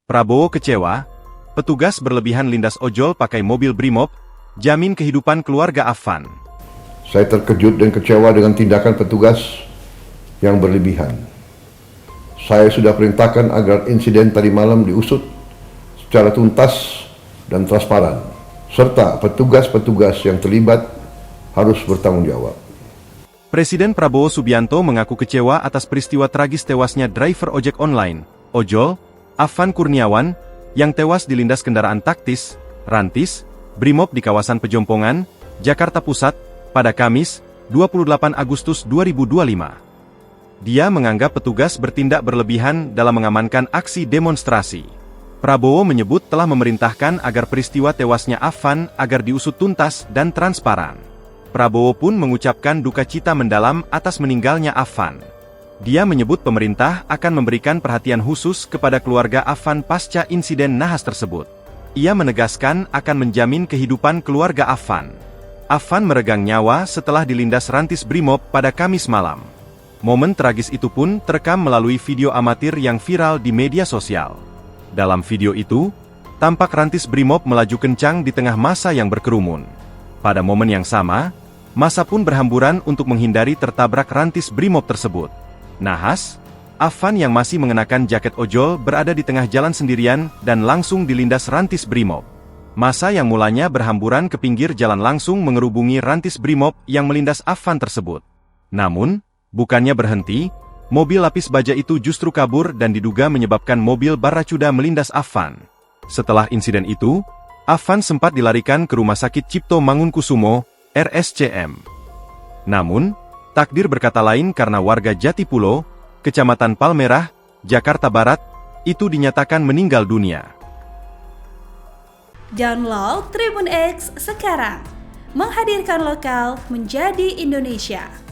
Prabowo kecewa, petugas berlebihan lindas ojol pakai mobil Brimob, jamin kehidupan keluarga Affan. Saya terkejut dan kecewa dengan tindakan petugas yang berlebihan. Saya sudah perintahkan agar insiden tadi malam diusut secara tuntas dan transparan, serta petugas-petugas yang terlibat harus bertanggung jawab. Presiden Prabowo Subianto mengaku kecewa atas peristiwa tragis tewasnya driver ojek online, ojol, Affan Kurniawan, yang tewas dilindas kendaraan taktis, rantis, Brimob di kawasan Pejompongan, Jakarta Pusat, pada Kamis, 28 Agustus 2025. Dia menganggap petugas bertindak berlebihan dalam mengamankan aksi demonstrasi. Prabowo menyebut telah memerintahkan agar peristiwa tewasnya Affan agar diusut tuntas dan transparan. Prabowo pun mengucapkan duka cita mendalam atas meninggalnya Affan. Dia menyebut pemerintah akan memberikan perhatian khusus kepada keluarga Affan pasca insiden nahas tersebut. Ia menegaskan akan menjamin kehidupan keluarga Affan. Affan meregang nyawa setelah dilindas rantis Brimob pada Kamis malam. Momen tragis itu pun terekam melalui video amatir yang viral di media sosial. Dalam video itu, tampak rantis Brimob melaju kencang di tengah massa yang berkerumun. Pada momen yang sama, massa pun berhamburan untuk menghindari tertabrak rantis Brimob tersebut. Nahas, Affan yang masih mengenakan jaket ojol berada di tengah jalan sendirian dan langsung dilindas rantis Brimob. Massa yang mulanya berhamburan ke pinggir jalan langsung mengerubungi rantis Brimob yang melindas Affan tersebut. Namun, bukannya berhenti, mobil lapis baja itu justru kabur dan diduga menyebabkan mobil Baracuda melindas Affan. Setelah insiden itu, Affan sempat dilarikan ke Rumah Sakit Cipto Mangunkusumo, RSCM. Namun, takdir berkata lain karena warga Jatipulo, Kecamatan Palmerah, Jakarta Barat, itu dinyatakan meninggal dunia. Download Tribun X sekarang, menghadirkan lokal menjadi Indonesia.